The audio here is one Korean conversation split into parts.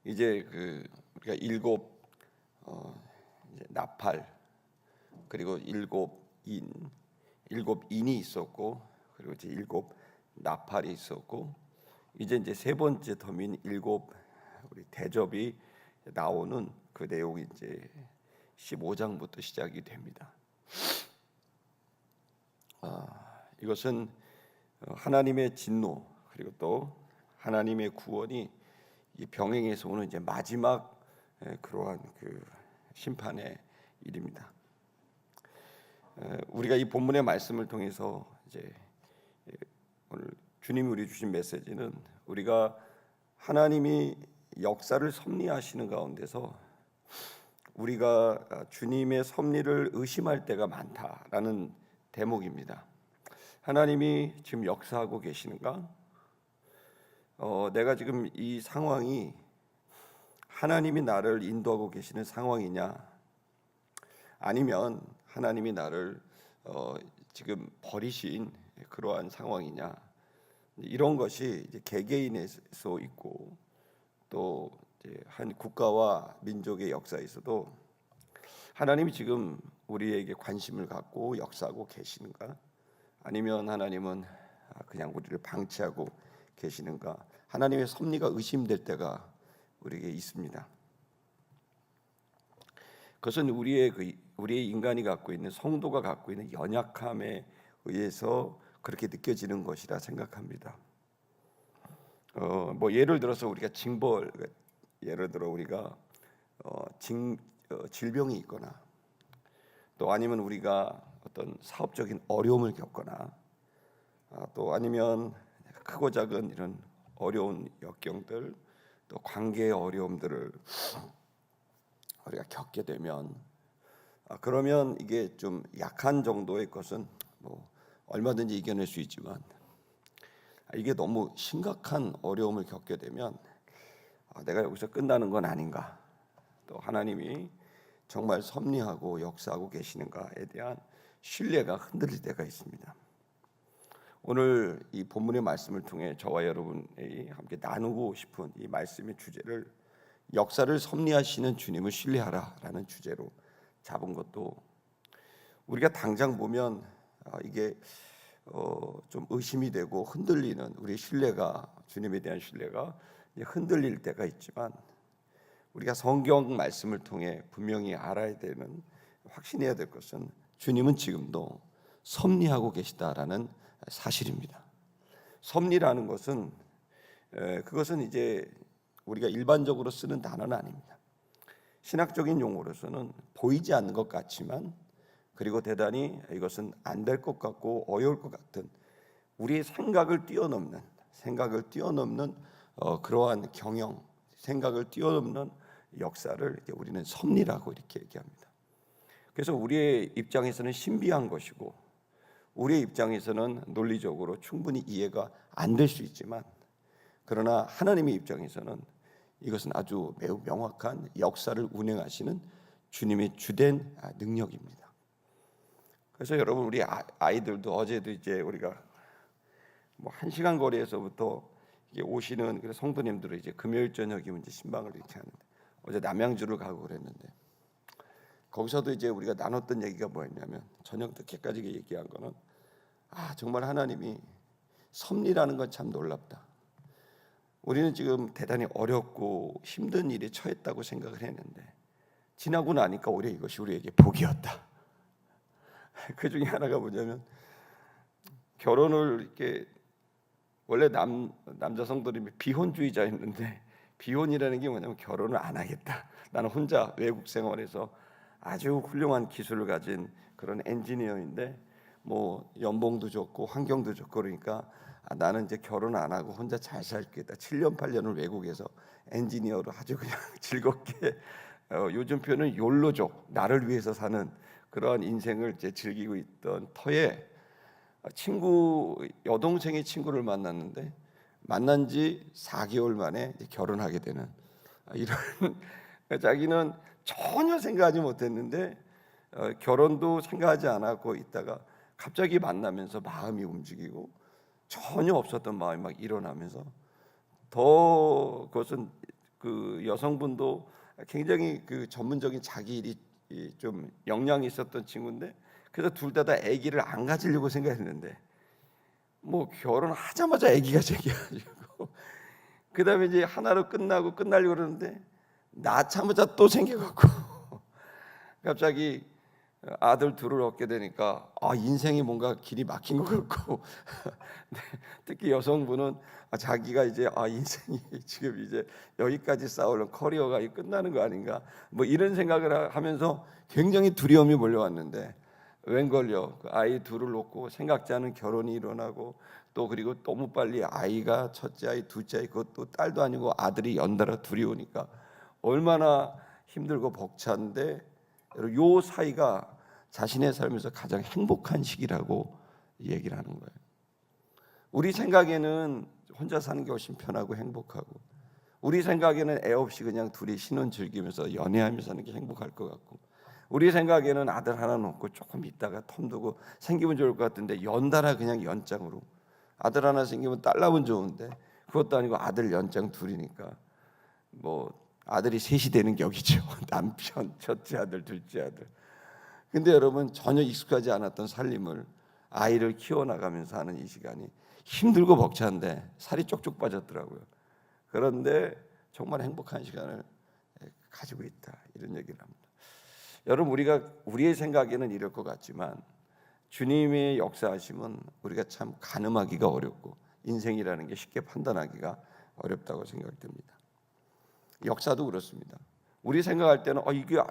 이제 우리가 이제 나팔, 그리고 일곱 인이 있었고, 그리고 이제 일곱 나팔이 있었고, 이제 세 번째 터인 일곱 우리 대접이 나오는 그 내용이 이제 15장부터 시작이 됩니다. 이것은 하나님의 진노, 그리고 또 하나님의 구원이 이 병행해서 오는 이제 마지막 그러한 그 심판의 일입니다. 우리가 이 본문의 말씀을 통해서 이제 오늘 주님이 우리 주신 메시지는, 우리가 하나님이 역사를 섭리하시는 가운데서 우리가 주님의 섭리를 의심할 때가 많다라는 대목입니다. 하나님이 지금 역사하고 계시는가? 내가 지금 이 상황이 하나님이 나를 인도하고 계시는 상황이냐, 아니면 하나님이 나를 지금 버리신 그러한 상황이냐, 이런 것이 이제 개개인에서 있고, 또 이제 한 국가와 민족의 역사에서도 하나님이 지금 우리에게 관심을 갖고 역사하고 계시는가, 아니면 하나님은 그냥 우리를 방치하고 계시는가, 하나님의 섭리가 의심될 때가 우리에게 있습니다. 그것은 우리의 인간이 갖고 있는, 성도가 갖고 있는 연약함에 의해서 그렇게 느껴지는 것이라 생각합니다. 뭐 예를 들어서 우리가 예를 들어 우리가 질병이 있거나, 또 아니면 우리가 어떤 사업적인 어려움을 겪거나, 또 아니면 크고 작은 이런 어려운 역경들, 또 관계의 어려움들을 우리가 겪게 되면, 그러면 이게 좀 약한 정도의 것은 뭐 얼마든지 이겨낼 수 있지만, 이게 너무 심각한 어려움을 겪게 되면 내가 여기서 끝나는 건 아닌가, 또 하나님이 정말 섭리하고 역사하고 계시는가에 대한 신뢰가 흔들릴 때가 있습니다. 오늘 이 본문의 말씀을 통해 저와 여러분이 함께 나누고 싶은 이 말씀의 주제를, 역사를 섭리하시는 주님을 신뢰하라라는 주제로 잡은 것도, 우리가 당장 보면 이게 좀 의심이 되고 흔들리는, 우리의 신뢰가, 주님에 대한 신뢰가 흔들릴 때가 있지만, 우리가 성경 말씀을 통해 분명히 알아야 되는, 확신해야 될 것은 주님은 지금도 섭리하고 계시다라는 사실입니다. 섭리라는 것은 그것은 이제 우리가 일반적으로 쓰는 단어는 아닙니다. 신학적인 용어로서는 보이지 않는 것 같지만, 그리고 대단히 이것은 안 될 것 같고 어려울 것 같은, 우리의 생각을 뛰어넘는 그러한 경영, 생각을 뛰어넘는 역사를 우리는 섭리라고 이렇게 얘기합니다. 그래서 우리의 입장에서는 신비한 것이고, 우리의 입장에서는 논리적으로 충분히 이해가 안 될 수 있지만, 그러나 하나님의 입장에서는 이것은 아주 매우 명확한 역사를 운행하시는 주님의 주된 능력입니다. 그래서 여러분, 우리 아이들도 어제도 이제 우리가 뭐 1시간 거리에서부터 오시는 그런 성도님들을 이제 금요일 저녁이면 이제 신방을 이렇게 하는데, 어제 남양주를 가고 그랬는데, 거기서도 이제 우리가 나눴던 얘기가 뭐였냐면, 저녁 늦게까지 얘기한 거는, 정말 하나님이 섭리라는 건 참 놀랍다. 우리는 지금 대단히 어렵고 힘든 일에 처했다고 생각을 했는데, 지나고 나니까 오히려 이것이 우리에게 복이었다. 그 중에 하나가 뭐냐면, 결혼을 이렇게, 원래 남자 성도들이 비혼주의자였는데, 비혼이라는 게 뭐냐면 결혼을 안 하겠다. 나는 혼자 외국 생활에서 아주 훌륭한 기술을 가진 그런 엔지니어인데, 뭐 연봉도 좋고 환경도 좋고, 그러니까 나는 이제 결혼 안 하고 혼자 잘 살겠다. 7년 8년을 외국에서 엔지니어로 아주 그냥 즐겁게, 요즘 표현은 욜로족, 나를 위해서 사는 그러한 인생을 이제 즐기고 있던 터에, 여동생의 친구를 만났는데, 만난 지 4개월 만에 이제 결혼하게 되는 이런 자기는 전혀 생각하지 못했는데, 결혼도 생각하지 않았고 있다가 갑자기 만나면서 마음이 움직이고, 전혀 없었던 마음이 막 일어나면서, 더 그것은 그 여성분도 굉장히 그 전문적인 자기 일이 좀 역량이 있었던 친구인데, 그래서 둘 다 아기를 안 가지려고 생각했는데 뭐 결혼하자마자 아기가 생겨가지고 그다음에 이제 하나로 끝나려고 그러는데 낳자마자 또 생겨갖고 갑자기 아들 둘을 얻게 되니까 인생이 뭔가 길이 막힌 것 같고 네, 특히 여성분은 자기가 이제 인생이 지금 이제 여기까지 쌓으려는 커리어가 끝나는 거 아닌가 뭐 이런 생각을 하면서 굉장히 두려움이 몰려왔는데, 웬걸요, 그 아이 둘을 놓고 생각지 않은 결혼이 일어나고 또 그리고 너무 빨리 아이가 첫째 아이 둘째 아이 그것도 딸도 아니고 아들이 연달아 둘이 오니까 얼마나 힘들고 벅찬데, 요 사이가 자신의 삶에서 가장 행복한 시기라고 얘기를 하는 거예요. 우리 생각에는 혼자 사는 게 훨씬 편하고 행복하고, 우리 생각에는 애 없이 그냥 둘이 신혼 즐기면서 연애하면서 사는 게 행복할 것 같고, 우리 생각에는 아들 하나 놓고 조금 있다가 텀 두고 생기면 좋을 것 같은데 연달아 그냥 연장으로 아들 하나 생기면 딸 나면 좋은데 그것도 아니고 아들 연장 둘이니까 뭐 아들이 셋이 되는 격이죠. 남편, 첫째 아들, 둘째 아들. 근데 여러분, 전혀 익숙하지 않았던 살림을 아이를 키워나가면서 하는 이 시간이 힘들고 벅찬데 살이 쪽쪽 빠졌더라고요. 그런데 정말 행복한 시간을 가지고 있다, 이런 얘기를 합니다. 여러분, 우리의 생각에는 이럴 것 같지만 주님의 역사하심은 우리가 참 가늠하기가 어렵고 인생이라는 게 쉽게 판단하기가 어렵다고 생각됩니다. 역사도 그렇습니다. 우리 생각할 때는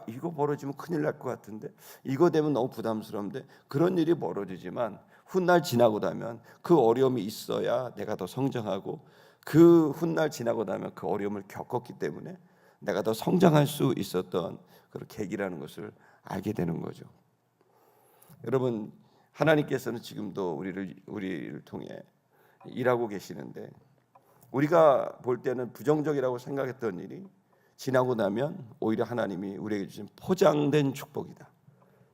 이거 벌어지면 큰일 날 것 같은데, 이거 되면 너무 부담스러운데, 그런 일이 벌어지지만 훗날 지나고 나면 그 어려움이 있어야 내가 더 성장하고, 그 훗날 지나고 나면 그 어려움을 겪었기 때문에 내가 더 성장할 수 있었던 그런 계기라는 것을 알게 되는 거죠. 여러분, 하나님께서는 지금도 우리를 통해 일하고 계시는데, 우리가 볼 때는 부정적이라고 생각했던 일이 지나고 나면 오히려 하나님이 우리에게 주신 포장된 축복이다.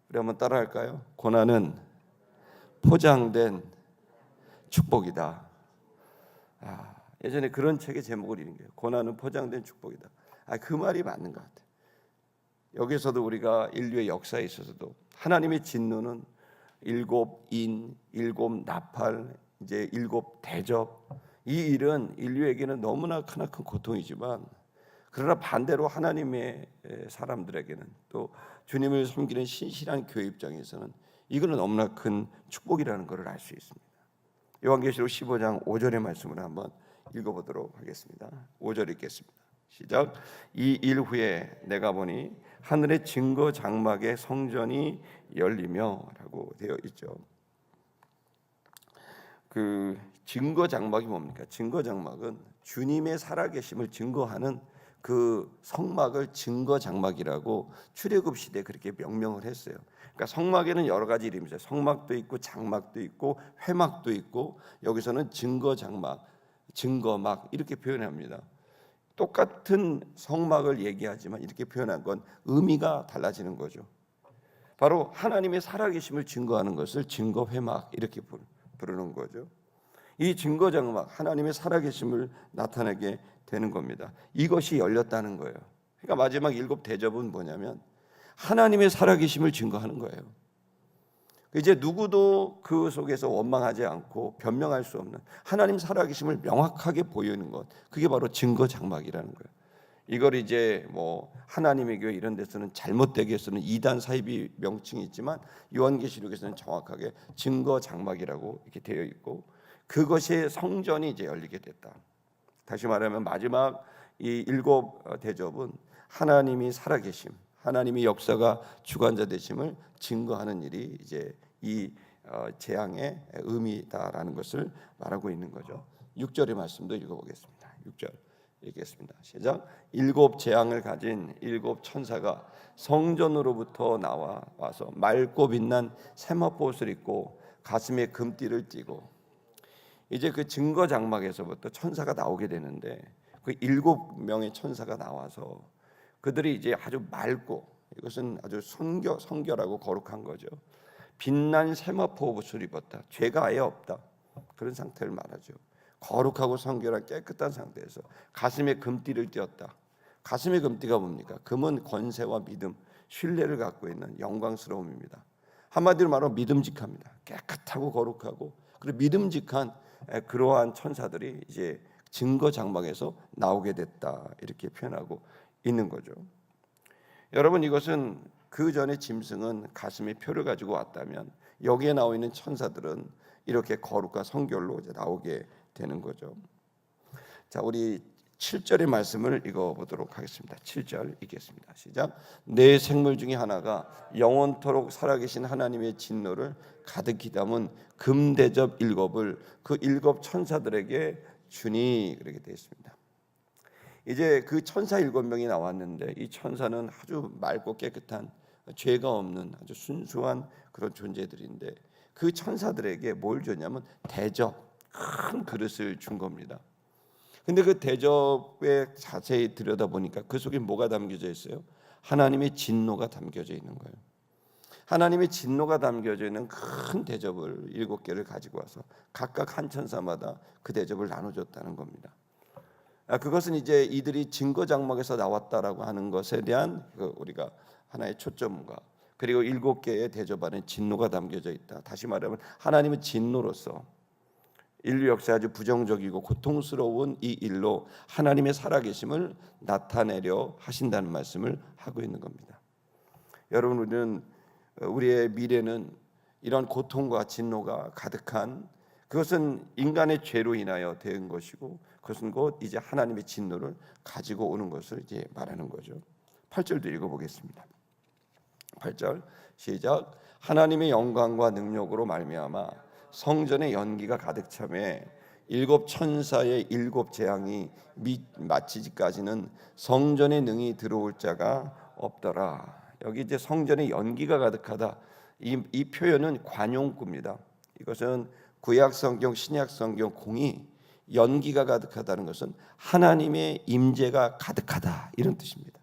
우리 한번 따라할까요? 고난은 포장된 축복이다. 예전에 그런 책의 제목을 읽은 거예요. 고난은 포장된 축복이다. 그 말이 맞는 것 같아요. 여기서도 우리가 인류의 역사에 있어서도 하나님의 진노는 7인, 7 나팔, 이제 7 대접, 이 일은 인류에게는 너무나 크나큰 고통이지만, 그러나 반대로 하나님의 사람들에게는, 또 주님을 섬기는 신실한 교회 입장에서는 이거는 너무나 큰 축복이라는 것을 알 수 있습니다. 요한계시록 15장 5절의 말씀을 한번 읽어보도록 하겠습니다. 5절 읽겠습니다. 시작. 이 일 후에 내가 보니 하늘의 증거 장막의 성전이 열리며라고 되어 있죠. 그 증거 장막이 뭡니까? 증거 장막은 주님의 살아계심을 증거하는 그 성막을 증거 장막이라고 출애굽 시대에 그렇게 명명을 했어요. 그러니까 성막에는 여러 가지 이름이 있어요. 성막도 있고 장막도 있고 회막도 있고, 여기서는 증거 장막, 증거막 이렇게 표현합니다. 똑같은 성막을 얘기하지만 이렇게 표현한 건 의미가 달라지는 거죠. 바로 하나님의 살아계심을 증거하는 것을 증거 회막 이렇게 부르는 거죠. 이 증거 장막, 하나님의 살아계심을 나타내게 되는 겁니다. 이것이 열렸다는 거예요. 그러니까 마지막 7 대접은 뭐냐면 하나님의 살아계심을 증거하는 거예요. 이제 누구도 그 속에서 원망하지 않고 변명할 수 없는 하나님 살아계심을 명확하게 보이는 것, 그게 바로 증거 장막이라는 거예요. 이걸 이제 뭐 하나님의 교회 이런 데서는 잘못되게 해서는 이단 사이비 명칭이 있지만 요한계시록에서는 정확하게 증거 장막이라고 이렇게 되어 있고, 그것이 성전이 이제 열리게 됐다. 다시 말하면 마지막 이 7 대접은 하나님이 살아계심, 하나님의 역사가 주관자 되심을 증거하는 일이 이제 이 재앙의 의미다라는 것을 말하고 있는 거죠. 6절의 말씀도 읽어보겠습니다. 6절 읽겠습니다. 시작. 7 재앙을 가진 7 천사가 성전으로부터 와서 맑고 빛난 세마포 옷을 입고 가슴에 금띠를 띠고, 이제 그 증거 장막에서부터 천사가 나오게 되는데, 그 7명의 천사가 나와서 그들이 이제 아주 맑고, 이것은 아주 성결하고 거룩한 거죠. 빛난 세마포 옷을 입었다. 죄가 아예 없다. 그런 상태를 말하죠. 거룩하고 성결한 깨끗한 상태에서 가슴에 금띠를 띄었다. 가슴의 금띠가 뭡니까? 금은 권세와 믿음, 신뢰를 갖고 있는 영광스러움입니다. 한마디로 말하면 믿음직합니다. 깨끗하고 거룩하고 그리고 믿음직한 그러한 천사들이 이제 증거 장막에서 나오게 됐다 이렇게 표현하고 있는 거죠. 여러분, 이것은 그 전에 짐승은 가슴에 표를 가지고 왔다면 여기에 나와 있는 천사들은 이렇게 거룩과 성결로 이제 나오게 되는 거죠. 자, 우리 7절의 말씀을 읽어보도록 하겠습니다. 7절 읽겠습니다. 시작. 내 생물 중에 하나가 영원토록 살아계신 하나님의 진노를 가득히 담은 금대접 7을 그 7 천사들에게 주니, 그렇게 되어 있습니다. 이제 그 천사 7명이 나왔는데 이 천사는 아주 맑고 깨끗한 죄가 없는 아주 순수한 그런 존재들인데 그 천사들에게 뭘 줬냐면 대접, 큰 그릇을 준 겁니다. 근데 그 대접에 자세히 들여다보니까 그 속에 뭐가 담겨져 있어요? 하나님의 진노가 담겨져 있는 거예요. 하나님의 진노가 담겨져 있는 큰 대접을 7개를 가지고 와서 각각 한 천사마다 그 대접을 나눠줬다는 겁니다. 그것은 이제 이들이 증거 장막에서 나왔다라고 하는 것에 대한 우리가 하나의 초점과 그리고 7개의 대접 안에 진노가 담겨져 있다. 다시 말하면 하나님은 진노로서 인류 역사에 아주 부정적이고 고통스러운 이 일로 하나님의 살아계심을 나타내려 하신다는 말씀을 하고 있는 겁니다. 여러분, 우리의 미래는 이런 고통과 진노가 가득한, 그것은 인간의 죄로 인하여 된 것이고 그것은 곧 이제 하나님의 진노를 가지고 오는 것을 이제 말하는 거죠. 8절도 읽어보겠습니다. 8절 시작. 하나님의 영광과 능력으로 말미암아 성전의 연기가 가득 차매 7 천사의 7 재앙이 마치기까지는 성전에 능히 들어올 자가 없더라. 여기 이제 성전의 연기가 가득하다. 이 표현은 관용구입니다. 이것은 구약 성경, 신약 성경 공이 연기가 가득하다는 것은 하나님의 임재가 가득하다 이런 뜻입니다.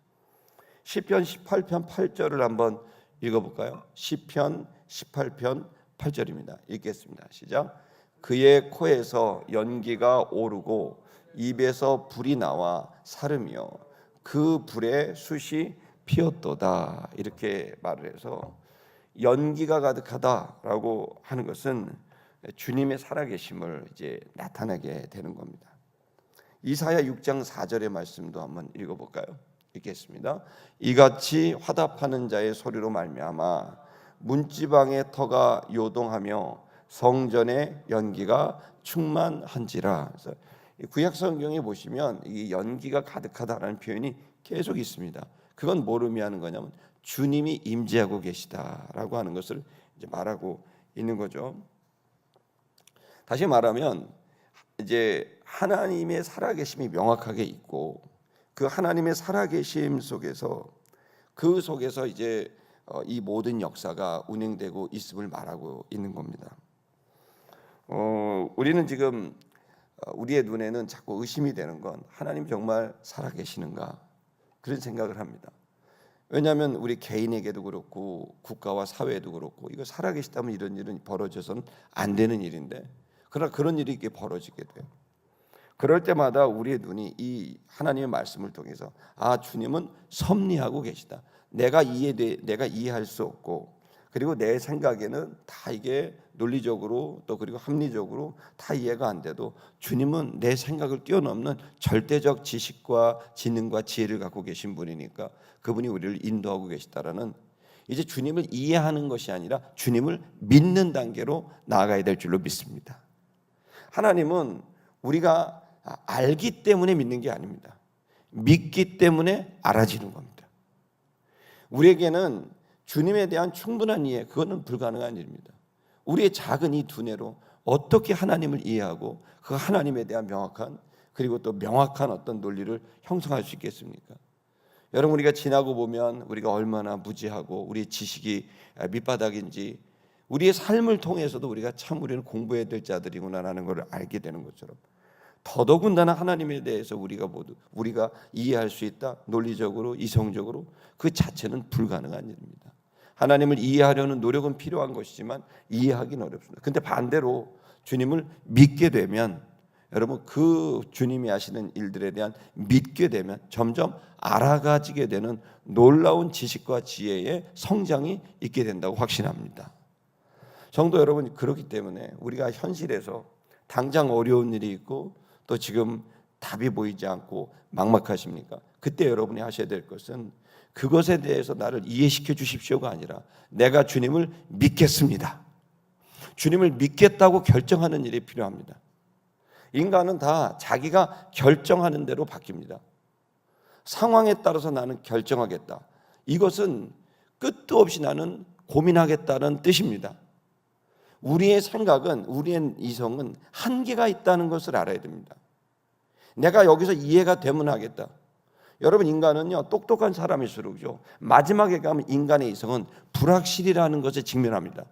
시편 18편 8절을 한번 읽어볼까요? 시편 18편 8절입니다. 읽겠습니다. 시작. 그의 코에서 연기가 오르고 입에서 불이 나와 사르며 그 불에 숯이 피었도다. 이렇게 말을 해서 연기가 가득하다라고 하는 것은 주님의 살아계심을 이제 나타내게 되는 겁니다. 이사야 6장 4절의 말씀도 한번 읽어볼까요? 읽겠습니다. 이같이 화답하는 자의 소리로 말미암아 문지방의 터가 요동하며 성전의 연기가 충만한지라. 그래서 구약 성경에 보시면 이 연기가 가득하다라는 표현이 계속 있습니다. 그건 뭘 의미하는 거냐면 주님이 임재하고 계시다라고 하는 것을 이제 말하고 있는 거죠. 다시 말하면 이제 하나님의 살아계심이 명확하게 있고 그 하나님의 살아계심 속에서 그 속에서 이제 이 모든 역사가 운행되고 있음을 말하고 있는 겁니다. 우리는 지금 우리의 눈에는 자꾸 의심이 되는 건 하나님 정말 살아계시는가 그런 생각을 합니다. 왜냐하면 우리 개인에게도 그렇고 국가와 사회에도 그렇고 이거 살아계시다면 이런 일은 벌어져서는 안 되는 일인데 그러나 그런 일이 이렇게 벌어지게 돼요. 그럴 때마다 우리의 눈이 이 하나님의 말씀을 통해서 주님은 섭리하고 계시다. 내가 이해할 수 없고 그리고 내 생각에는 다 이게 논리적으로 또 그리고 합리적으로 다 이해가 안 돼도 주님은 내 생각을 뛰어넘는 절대적 지식과 지능과 지혜를 갖고 계신 분이니까 그분이 우리를 인도하고 계시다라는 이제 주님을 이해하는 것이 아니라 주님을 믿는 단계로 나아가야 될 줄로 믿습니다. 하나님은 우리가 알기 때문에 믿는 게 아닙니다. 믿기 때문에 알아지는 겁니다. 우리에게는 주님에 대한 충분한 이해, 그거는 불가능한 일입니다. 우리의 작은 이 두뇌로 어떻게 하나님을 이해하고 그 하나님에 대한 명확한 그리고 또 명확한 어떤 논리를 형성할 수 있겠습니까? 여러분, 우리가 지나고 보면 우리가 얼마나 무지하고 우리의 지식이 밑바닥인지 우리의 삶을 통해서도 우리가 참 우리는 공부해야 될 자들이구나라는 것을 알게 되는 것처럼 더더군다나 하나님에 대해서 우리가 이해할 수 있다. 논리적으로, 이성적으로 그 자체는 불가능한 일입니다. 하나님을 이해하려는 노력은 필요한 것이지만 이해하기는 어렵습니다. 근데 반대로 주님을 믿게 되면 여러분 그 주님이 하시는 일들에 대한 믿게 되면 점점 알아가지게 되는 놀라운 지식과 지혜의 성장이 있게 된다고 확신합니다. 성도 여러분, 그렇기 때문에 우리가 현실에서 당장 어려운 일이 있고 또 지금 답이 보이지 않고 막막하십니까? 그때 여러분이 하셔야 될 것은 그것에 대해서 나를 이해시켜 주십시오가 아니라 내가 주님을 믿겠습니다, 주님을 믿겠다고 결정하는 일이 필요합니다. 인간은 다 자기가 결정하는 대로 바뀝니다. 상황에 따라서 나는 결정하겠다, 이것은 끝도 없이 나는 고민하겠다는 뜻입니다. 우리의 생각은, 우리의 이성은 한계가 있다는 것을 알아야 됩니다. 내가 여기서 이해가 되면 하겠다. 여러분, 인간은요 똑똑한 사람일수록요 마지막에 가면 인간의 이성은 불확실이라는 것에 직면합니다.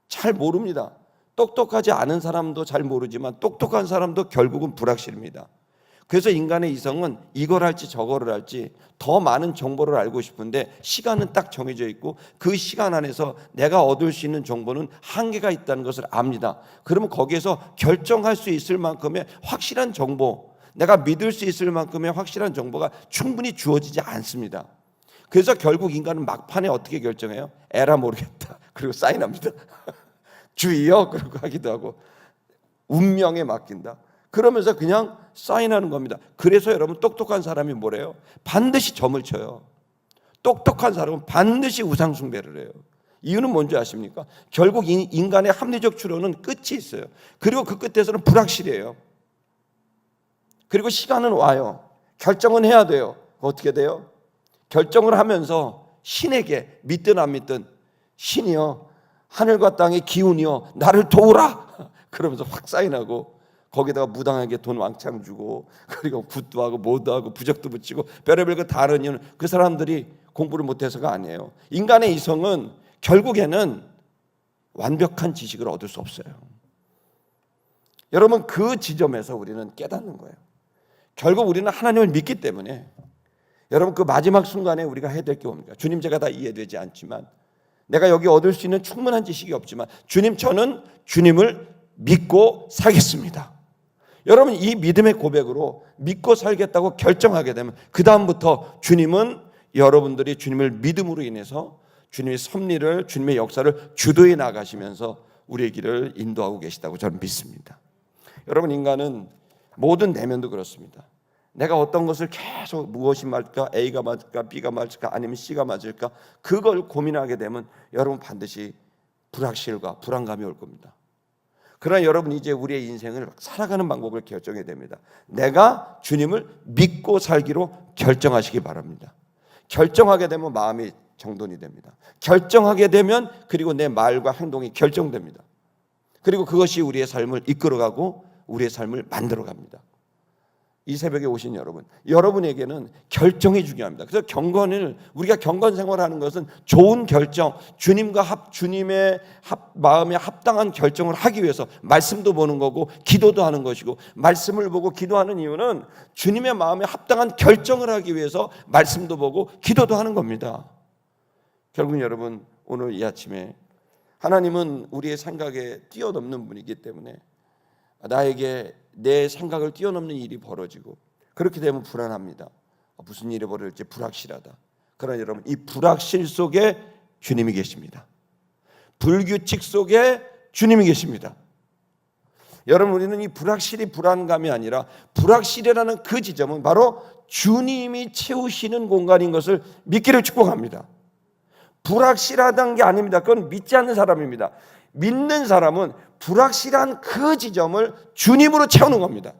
잘 모릅니다. 똑똑하지 않은 사람도 잘 모르지만 똑똑한 사람도 결국은 불확실입니다. 그래서 인간의 이성은 이걸 할지 저거를 할지 더 많은 정보를 알고 싶은데 시간은 딱 정해져 있고 그 시간 안에서 내가 얻을 수 있는 정보는 한계가 있다는 것을 압니다. 그러면 거기에서 결정할 수 있을 만큼의 확실한 정보, 내가 믿을 수 있을 만큼의 확실한 정보가 충분히 주어지지 않습니다. 그래서 결국 인간은 막판에 어떻게 결정해요? 에라 모르겠다, 그리고 사인합니다. 주의여, 그러고 하기도 하고 운명에 맡긴다, 그러면서 그냥 사인하는 겁니다. 그래서 여러분, 똑똑한 사람이 뭐래요? 반드시 점을 쳐요. 똑똑한 사람은 반드시 우상 숭배를 해요. 이유는 뭔지 아십니까? 결국 인간의 합리적 추론은 끝이 있어요. 그리고 그 끝에서는 불확실해요. 그리고 시간은 와요. 결정은 해야 돼요. 어떻게 돼요? 결정을 하면서 신에게, 믿든 안 믿든, 신이여, 하늘과 땅의 기운이여 나를 도우라, 그러면서 확 사인하고 거기다가 무당에게 돈 왕창 주고 그리고 굿도 하고 뭐도 하고 부적도 붙이고 별의별 거 다 하는 이유는 그 사람들이 공부를 못해서가 아니에요. 인간의 이성은 결국에는 완벽한 지식을 얻을 수 없어요. 여러분, 그 지점에서 우리는 깨닫는 거예요. 결국 우리는 하나님을 믿기 때문에 여러분, 그 마지막 순간에 우리가 해야 될 게 뭡니까? 주님, 제가 다 이해되지 않지만, 내가 여기 얻을 수 있는 충분한 지식이 없지만 주님, 저는 주님을 믿고 살겠습니다. 여러분, 이 믿음의 고백으로 믿고 살겠다고 결정하게 되면 그 다음부터 주님은 여러분들이 주님을 믿음으로 인해서 주님의 섭리를, 주님의 역사를 주도해 나가시면서 우리의 길을 인도하고 계시다고 저는 믿습니다. 여러분, 인간은 모든 내면도 그렇습니다. 내가 어떤 것을 계속 무엇이 맞을까? A가 맞을까? B가 맞을까? 아니면 C가 맞을까? 그걸 고민하게 되면 여러분 반드시 불확실과 불안감이 올 겁니다. 그러나 여러분, 이제 우리의 인생을 살아가는 방법을 결정해야 됩니다. 내가 주님을 믿고 살기로 결정하시기 바랍니다. 결정하게 되면 마음이 정돈이 됩니다. 결정하게 되면 그리고 내 말과 행동이 결정됩니다. 그리고 그것이 우리의 삶을 이끌어가고 우리의 삶을 만들어갑니다. 이 새벽에 오신 여러분, 여러분에게는 결정이 중요합니다. 그래서 우리가 경건 생활하는 것은 좋은 결정, 주님의 마음에 합당한 결정을 하기 위해서 말씀도 보는 거고 기도도 하는 것이고, 말씀을 보고 기도하는 이유는 주님의 마음에 합당한 결정을 하기 위해서 말씀도 보고 기도도 하는 겁니다. 결국 여러분, 오늘 이 아침에 하나님은 우리의 생각에 뛰어넘는 분이기 때문에 나에게 내 생각을 뛰어넘는 일이 벌어지고, 그렇게 되면 불안합니다. 무슨 일이 벌어질지 불확실하다. 그러나 여러분, 이 불확실 속에 주님이 계십니다. 불규칙 속에 주님이 계십니다. 여러분, 우리는 이 불확실이 불안감이 아니라 불확실이라는 그 지점은 바로 주님이 채우시는 공간인 것을 믿기를 축복합니다. 불확실하다는 게 아닙니다. 그건 믿지 않는 사람입니다. 믿는 사람은 불확실한 그 지점을 주님으로 채우는 겁니다.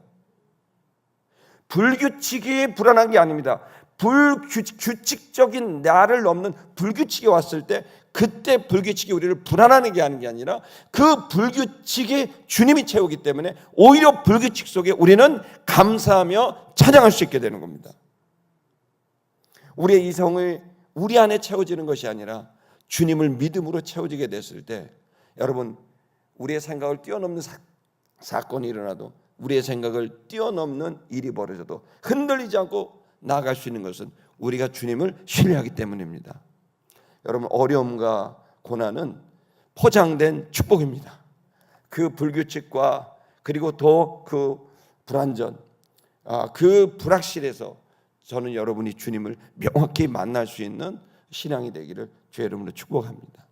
불규칙이 불안한 게 아닙니다. 규칙적인 나를 넘는 불규칙이 왔을 때 그때 불규칙이 우리를 불안하게 하는 게 아니라 그 불규칙이 주님이 채우기 때문에 오히려 불규칙 속에 우리는 감사하며 찬양할 수 있게 되는 겁니다. 우리의 이성을 우리 안에 채워지는 것이 아니라 주님을 믿음으로 채워지게 됐을 때, 여러분, 우리의 생각을 뛰어넘는 사건이 일어나도, 우리의 생각을 뛰어넘는 일이 벌어져도 흔들리지 않고 나아갈 수 있는 것은 우리가 주님을 신뢰하기 때문입니다. 여러분, 어려움과 고난은 포장된 축복입니다. 그 불규칙과 그리고 더 그 불안전, 그 불확실에서 저는 여러분이 주님을 명확히 만날 수 있는 신앙이 되기를 주의 이름으로 축복합니다.